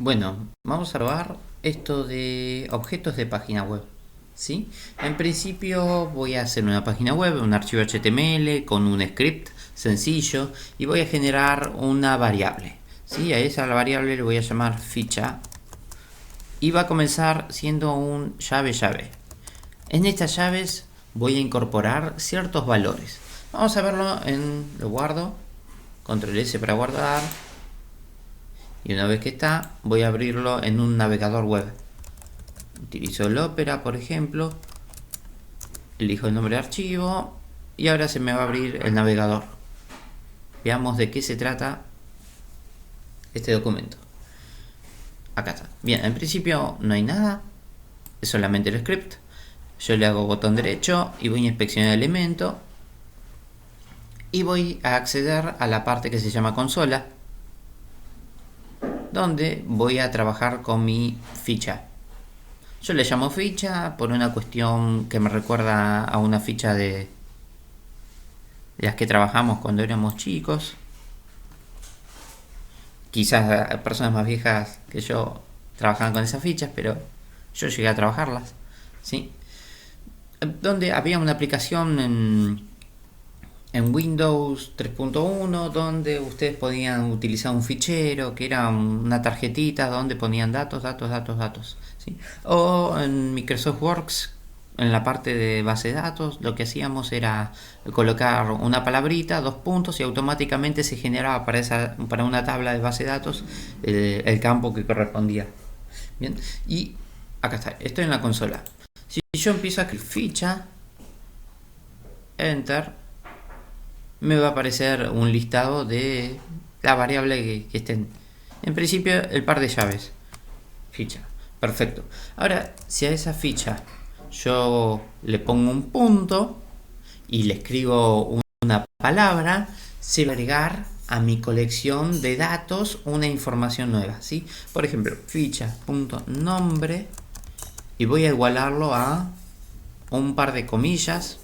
Bueno, vamos a probar esto de objetos de página web. ¿Sí? En principio voy a hacer una página web, un archivo HTML con un script sencillo y voy a generar una variable. ¿Sí? A esa variable le voy a llamar ficha y va a comenzar siendo un llave. En estas llaves voy a incorporar ciertos valores. Vamos a verlo lo guardo, control S para guardar. Y una vez que está, voy a abrirlo en un navegador web. Utilizo el Opera, por ejemplo. Elijo el nombre de archivo. Y ahora se me va a abrir el navegador. Veamos de qué se trata este documento. Acá está. Bien, en principio no hay nada. Es solamente el script. Yo le hago botón derecho y voy a inspeccionar el elemento. Y voy a acceder a la parte que se llama consola, donde voy a trabajar con mi ficha. Yo le llamo ficha por una cuestión que me recuerda a una ficha de las que trabajamos cuando éramos chicos. Quizás personas más viejas que yo trabajaban con esas fichas, pero yo llegué a trabajarlas, ¿sí? Donde había una aplicación en Windows 3.1 donde ustedes podían utilizar un fichero que era una tarjetita donde ponían datos, ¿sí? O en Microsoft Works, en la parte de base de datos, lo que hacíamos era colocar una palabrita, dos puntos, y automáticamente se generaba para una tabla de base de datos el campo que correspondía. Bien, y acá está, estoy en la consola. Si yo empiezo a escribir ficha, enter, me va a aparecer un listado de la variable que estén. En principio, el par de llaves. Ficha. Perfecto. Ahora, si a esa ficha yo le pongo un punto y le escribo una palabra, se va a agregar a mi colección de datos una información nueva, ¿sí? Por ejemplo, ficha.nombre, y voy a igualarlo a un par de comillas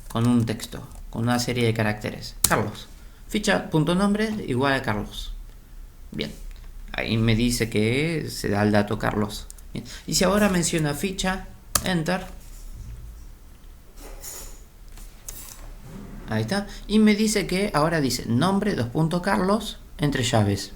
con un texto, con una serie de caracteres. Carlos. Ficha.nombre igual a Carlos. Bien. Ahí me dice que se da el dato Carlos. Bien. Y si ahora menciona ficha, enter. Ahí está. Y me dice que ahora dice nombre, Carlos, entre llaves.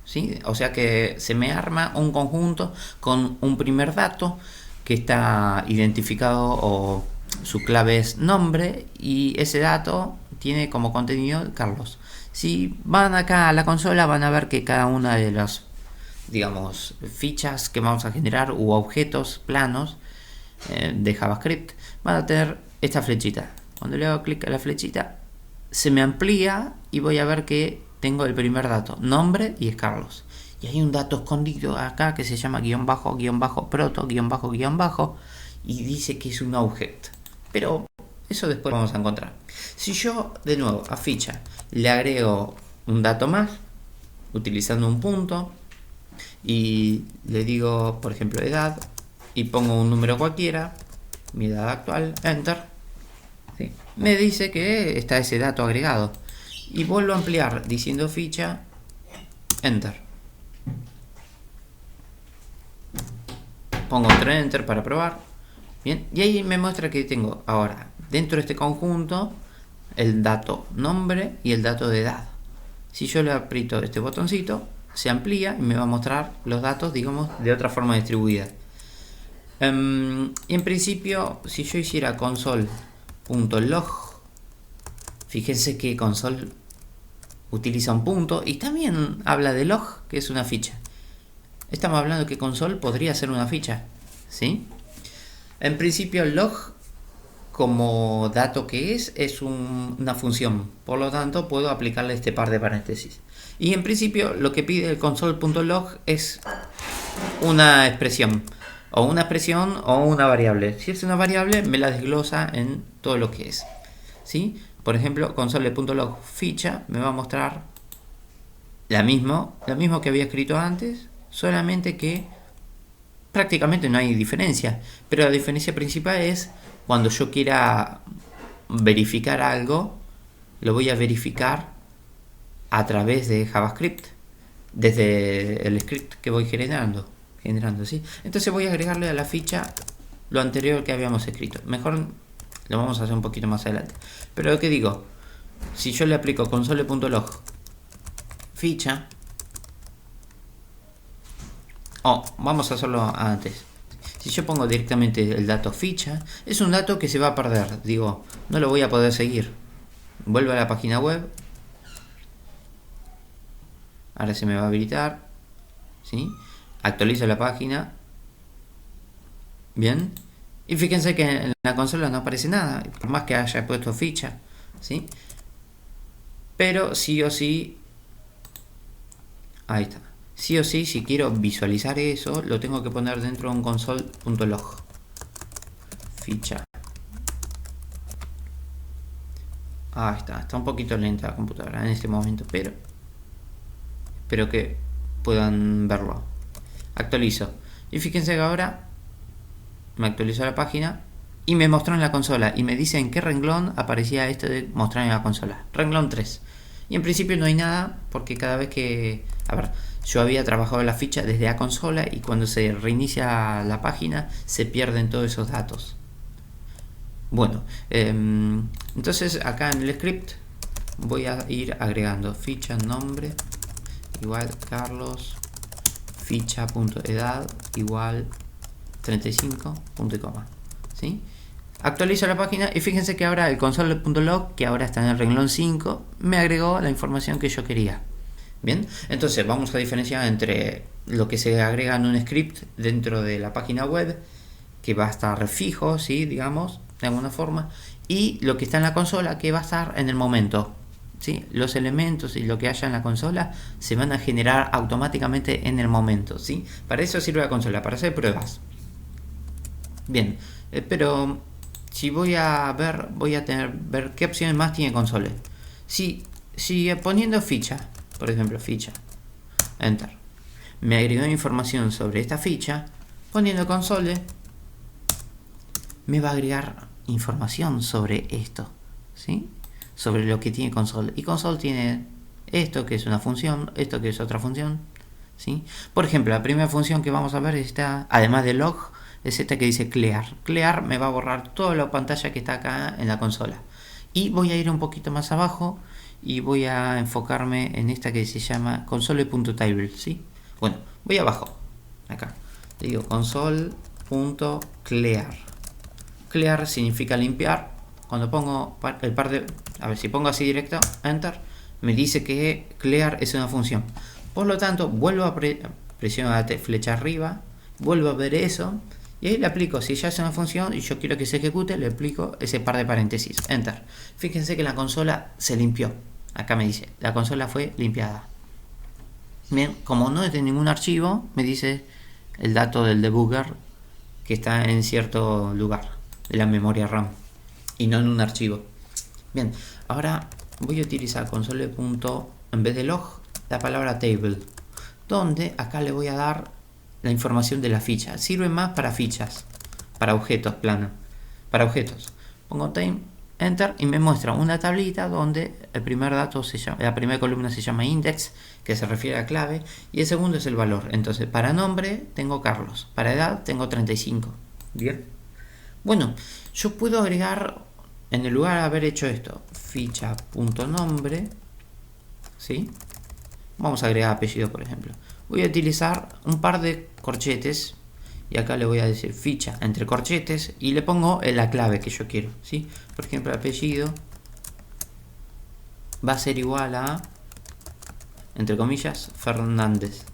¿Sí? O sea que se me arma un conjunto con un primer dato que está identificado, o su clave es nombre, y ese dato tiene como contenido Carlos. Si van acá a la consola, van a ver que cada una de las, digamos, fichas que vamos a generar u objetos planos de JavaScript van a tener esta flechita. Cuando le hago clic a la flechita, se me amplía y voy a ver que tengo el primer dato, nombre, y es Carlos. Y hay un dato escondido acá que se llama guión bajo, proto, guión bajo, y dice que es un objeto. Pero eso después lo vamos a encontrar. Si yo, de nuevo, a ficha le agrego un dato más, utilizando un punto, y le digo, por ejemplo, edad, y pongo un número cualquiera, mi edad actual, enter, ¿sí? Me dice que está ese dato agregado. Y vuelvo a ampliar diciendo ficha, enter. Pongo otro enter para probar. Bien, y ahí me muestra que tengo ahora dentro de este conjunto el dato nombre y el dato de edad. Si yo le aprieto este botoncito, se amplía y me va a mostrar los datos, digamos, de otra forma distribuida. Y en principio, si yo hiciera console.log, fíjense que console utiliza un punto y también habla de log, que es una ficha. Estamos hablando que console podría ser una ficha, ¿sí? En principio, log, como dato que es una función, por lo tanto puedo aplicarle este par de paréntesis. Y en principio lo que pide el console.log es una expresión o una variable. Si es una variable, me la desglosa en todo lo que es, ¿sí? Por ejemplo, console.log ficha me va a mostrar lo mismo que había escrito antes, solamente que prácticamente no hay diferencia, pero la diferencia principal es cuando yo quiera verificar algo, lo voy a verificar a través de JavaScript. desde el script que voy generando, ¿sí? Entonces voy a agregarle a la ficha lo anterior que habíamos escrito. Mejor lo vamos a hacer un poquito más adelante. Pero lo que digo, si yo le aplico console.log ficha, vamos a hacerlo antes. Si yo pongo directamente el dato ficha, es un dato que se va a perder. Digo, no lo voy a poder seguir. Vuelvo a la página web. Ahora se me va a habilitar. ¿Sí? Actualizo la página. Bien. Y fíjense que en la consola no aparece nada. Por más que haya puesto ficha. ¿Sí? Pero sí o sí. Ahí está. Sí o sí, si quiero visualizar eso, lo tengo que poner dentro de un console.log ficha. Ahí está. Está un poquito lenta la computadora en este momento, pero espero que puedan verlo. Actualizo. Y fíjense que ahora me actualizó la página y me mostró en la consola. Y me dice en qué renglón aparecía esto de mostrar en la consola. Renglón 3. Y en principio no hay nada porque cada vez que... A ver, yo había trabajado la ficha desde la consola y cuando se reinicia la página se pierden todos esos datos. Bueno, entonces acá en el script voy a ir agregando ficha nombre igual Carlos, ficha.edad igual 35 punto y coma. ¿Sí? Actualizo la página y fíjense que ahora el console.log, que ahora está en el renglón 5, me agregó la información que yo quería. Bien, entonces vamos a diferenciar entre lo que se agrega en un script dentro de la página web, que va a estar fijo, ¿sí? Digamos, de alguna forma, y lo que está en la consola, que va a estar en el momento. ¿Sí? Los elementos y lo que haya en la consola se van a generar automáticamente en el momento. ¿Sí? Para eso sirve la consola, para hacer pruebas. Bien, pero si voy a ver qué opciones más tiene console. Si poniendo ficha, por ejemplo ficha, enter, me agregó información sobre esta ficha, poniendo console me va a agregar información sobre esto, ¿sí? Sobre lo que tiene console. Y console tiene esto que es una función, esto que es otra función, ¿sí? Por ejemplo, la primera función que vamos a ver está, además de log, es esta que dice clear. Clear me va a borrar toda la pantalla que está acá en la consola. Y voy a ir un poquito más abajo y voy a enfocarme en esta que se llama console.table, ¿sí? Bueno, voy abajo, acá. Le digo console.clear. Clear significa limpiar. Cuando pongo el par de... A ver, si pongo así directo, enter, me dice que clear es una función. Por lo tanto, vuelvo a presionar la flecha arriba, vuelvo a ver eso, y ahí le aplico, si ya es una función y yo quiero que se ejecute, le aplico ese par de paréntesis, enter. Fíjense que la consola se limpió. Acá me dice, la consola fue limpiada. Bien, como no es de ningún archivo, me dice el dato del debugger que está en cierto lugar de la memoria RAM y no en un archivo. Bien, ahora voy a utilizar console. En vez de log, la palabra table, donde acá le voy a dar la información de la ficha. Sirve más para fichas, para objetos plano, para objetos. Pongo time, enter y me muestra una tablita donde el primer dato se llama, la primera columna se llama index, que se refiere a clave, y el segundo es el valor. Entonces, para nombre tengo Carlos, para edad tengo 35. Bien. Bueno, yo puedo agregar, en el lugar de haber hecho esto, ficha.nombre, ¿sí? Vamos a agregar apellido, por ejemplo. Voy a utilizar un par de corchetes y acá le voy a decir ficha entre corchetes y le pongo la clave que yo quiero, ¿sí? Por ejemplo, apellido va a ser igual a, entre comillas, Fernández,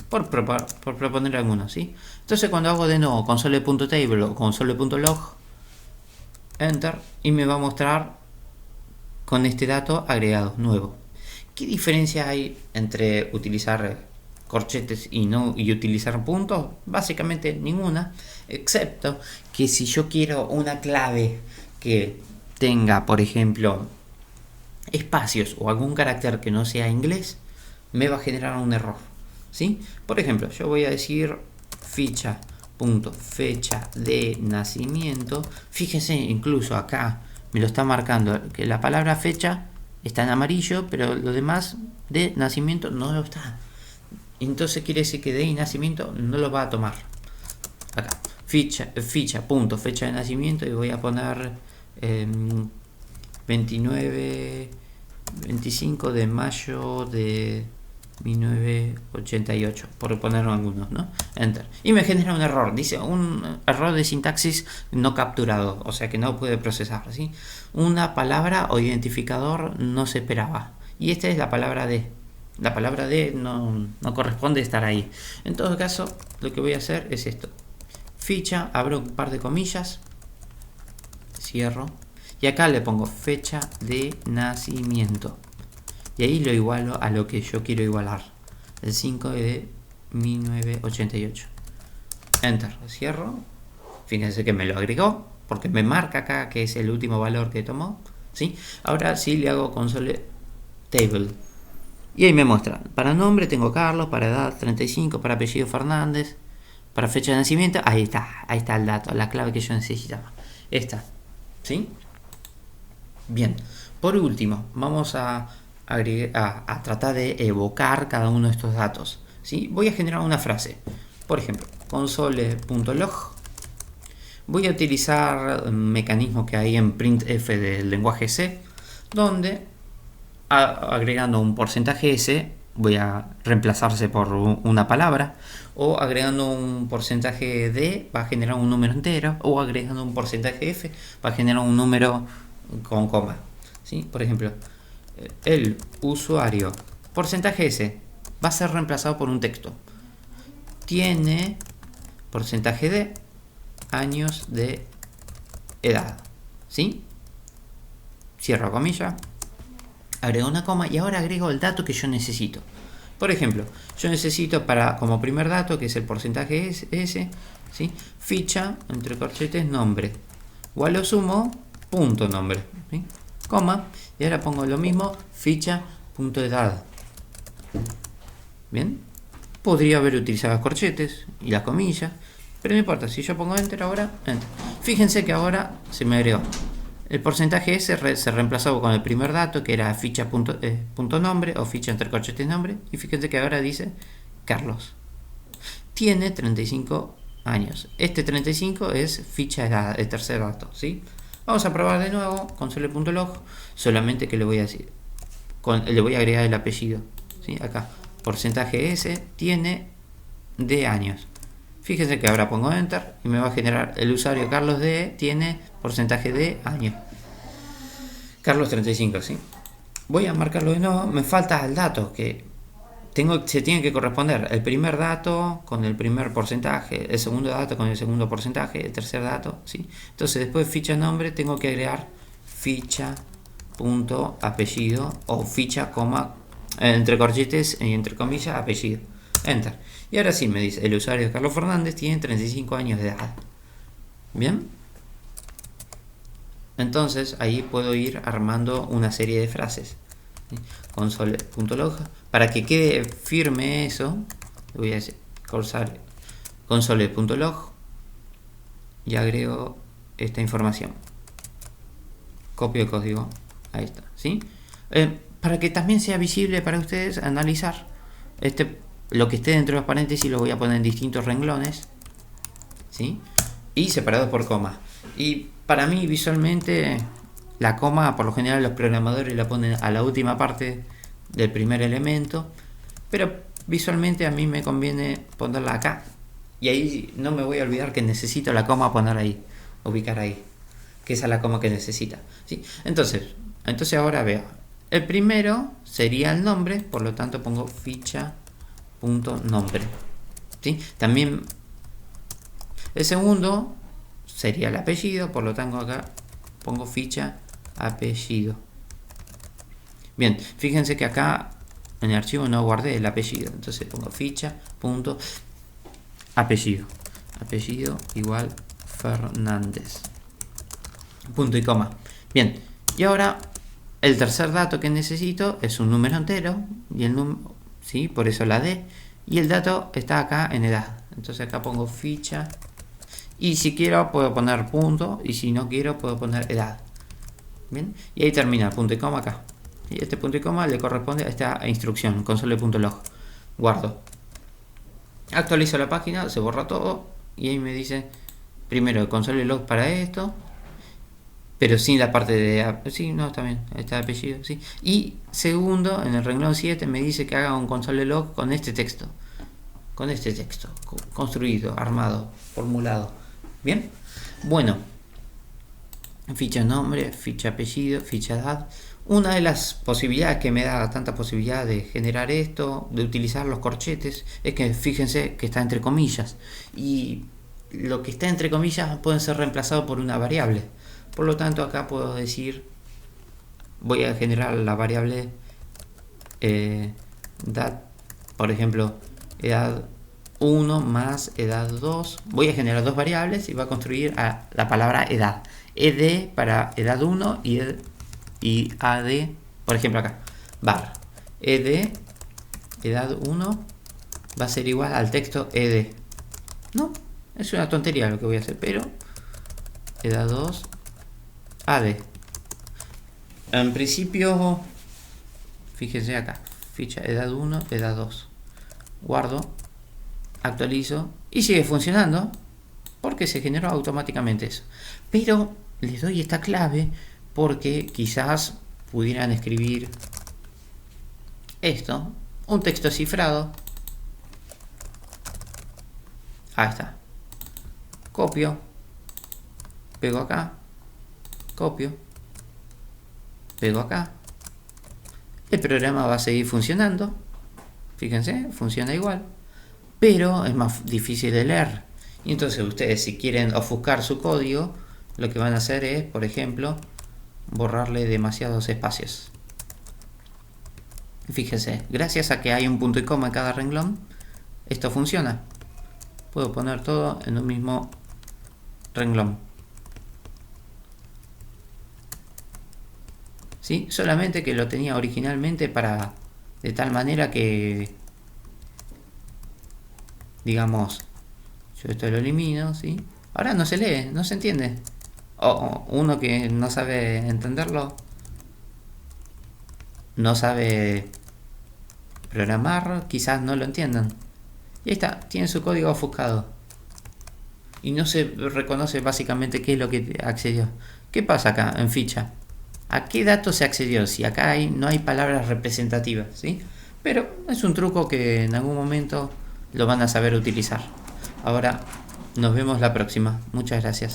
por proponer algunos, ¿sí? Entonces cuando hago de nuevo console.table o console.log, enter, y me va a mostrar con este dato agregado nuevo. ¿Qué diferencia hay entre utilizar corchetes y utilizar puntos? Básicamente ninguna, excepto que si yo quiero una clave que tenga, por ejemplo, espacios o algún carácter que no sea inglés, me va a generar un error, ¿sí? Por ejemplo, yo voy a decir fecha de nacimiento. Fíjense, incluso acá me lo está marcando que la palabra fecha está en amarillo, pero lo demás de nacimiento no lo está. Entonces quiere decir que de y nacimiento no lo va a tomar. Acá, fecha de nacimiento, y voy a poner 25 de mayo de 1988, por poner algunos, ¿no? Enter. Y me genera un error, dice un error de sintaxis no capturado, o sea que no puede procesar, ¿sí? Una palabra o identificador no se esperaba. Y esta es la palabra de. La palabra de no corresponde estar ahí. En todo caso, lo que voy a hacer es esto. Ficha, abro un par de comillas, cierro, y acá le pongo fecha de nacimiento. Y ahí lo igualo a lo que yo quiero igualar. El 5 de 1988. Enter. Cierro. Fíjense que me lo agregó, porque me marca acá que es el último valor que tomó, ¿sí? Ahora sí le hago console table. Y ahí me muestra. Para nombre tengo Carlos, para edad 35, para apellido Fernández, para fecha de nacimiento. Ahí está el dato, la clave que yo necesitaba. Esta. ¿Sí? Bien. Por último, vamos a tratar de evocar cada uno de estos datos, ¿sí? Voy a generar una frase. Por ejemplo, console.log. Voy a utilizar un mecanismo que hay en printf del lenguaje C, donde agregando un porcentaje S voy a reemplazarse por una palabra, o agregando un porcentaje D va a generar un número entero, o agregando un porcentaje F va a generar un número con coma, ¿sí? Por ejemplo, el usuario porcentaje S va a ser reemplazado por un texto. Tiene porcentaje D años de edad, ¿sí? Cierro comilla, agrego una coma y ahora agrego el dato que yo necesito. Por ejemplo, yo necesito como primer dato, que es el porcentaje S, ¿sí? Ficha, entre corchetes, nombre. O a lo sumo, punto nombre, ¿sí? Coma, y ahora pongo lo mismo, ficha, punto edad. Bien, podría haber utilizado los corchetes y las comillas, pero no importa, si yo pongo enter ahora, enter. Fíjense que ahora se me agregó. El porcentaje S se reemplazó con el primer dato, que era ficha punto nombre, o ficha entre corchetes nombre, y fíjense que ahora dice Carlos. Tiene 35 años. Este 35 es ficha edad, el tercer dato, ¿sí? Vamos a probar de nuevo, console.log, solamente que le voy a decir, le voy a agregar el apellido, ¿sí? Acá, porcentaje S tiene de años. Fíjense que ahora pongo enter y me va a generar el usuario Carlos D tiene porcentaje de años. Carlos 35, ¿sí? Voy a marcarlo de nuevo. Me falta el dato que se tiene que corresponder. El primer dato con el primer porcentaje, el segundo dato con el segundo porcentaje, el tercer dato, ¿sí? Entonces después de ficha nombre tengo que agregar ficha punto apellido o ficha coma entre corchetes y entre comillas apellido. Enter. Y ahora sí me dice, el usuario Carlos Fernández tiene 35 años de edad. Bien. Entonces ahí puedo ir armando una serie de frases. Console.log. Para que quede firme eso, voy a decir console.log y agrego esta información. Copio el código. Ahí está. ¿Sí? Para que también sea visible para ustedes analizar lo que esté dentro de los paréntesis lo voy a poner en distintos renglones, ¿sí? Y separados por coma. Y para mí visualmente la coma, por lo general los programadores la ponen a la última parte del primer elemento, pero visualmente a mí me conviene ponerla acá. Y ahí no me voy a olvidar que necesito la coma poner ahí, ubicar ahí, que esa es la coma que necesita, ¿sí? Entonces ahora veo, el primero sería el nombre, por lo tanto pongo ficha punto nombre, ¿sí? También el segundo sería el apellido, por lo tanto acá pongo ficha apellido. Bien, fíjense que acá en el archivo no guardé el apellido, entonces pongo ficha punto apellido igual Fernández, punto y coma. Bien, y ahora el tercer dato que necesito es un número entero y el número, ¿sí? Por eso la D, y el dato está acá en edad, entonces acá pongo ficha, y si quiero puedo poner punto, y si no quiero puedo poner edad. Bien, y ahí termina el punto y coma acá, y este punto y coma le corresponde a esta instrucción, console.log. Guardo, Actualizo la página, se borra todo y ahí me dice primero el console log para esto, pero sin la parte de... Sí, no, está bien, está el apellido, sí. Y segundo, en el renglón 7 me dice que haga un console log con este texto. Con este texto, construido, armado, formulado. ¿Bien? Bueno, ficha nombre, ficha apellido, ficha edad. Una de las posibilidades que me da tanta posibilidad de generar esto, de utilizar los corchetes, es que fíjense que está entre comillas. Y lo que está entre comillas puede ser reemplazado por una variable. Por lo tanto, acá puedo decir, voy a generar la variable edad, por ejemplo, edad 1 más edad 2. Voy a generar dos variables y va a construir la palabra edad. Ed para edad 1 y ad, por ejemplo acá, var. Ed, edad 1 va a ser igual al texto ed. No, es una tontería lo que voy a hacer, pero edad 2, ad. En principio, fíjense acá, ficha edad 1, edad 2. Guardo, actualizo y sigue funcionando porque se generó automáticamente eso. Pero les doy esta clave porque quizás pudieran escribir esto, un texto cifrado. Ahí está. Copio, pego acá, copio, pego acá. El programa va a seguir funcionando. Fíjense, funciona igual. Pero es más difícil de leer. Y entonces ustedes, si quieren ofuscar su código, lo que van a hacer es, por ejemplo, borrarle demasiados espacios. Fíjense, gracias a que hay un punto y coma en cada renglón, esto funciona. Puedo poner todo en un mismo renglón. ¿Sí? Solamente que lo tenía originalmente para de tal manera que, digamos, yo esto lo elimino, ¿sí? Ahora no se lee, no se entiende. O uno que no sabe entenderlo, no sabe programar, quizás no lo entiendan. Y ahí está, tiene su código ofuscado. Y no se reconoce básicamente qué es lo que accedió. ¿Qué pasa acá en ficha? ¿A qué dato se accedió? Si acá no hay palabras representativas, ¿sí? Pero es un truco que en algún momento lo van a saber utilizar. Ahora nos vemos la próxima. Muchas gracias.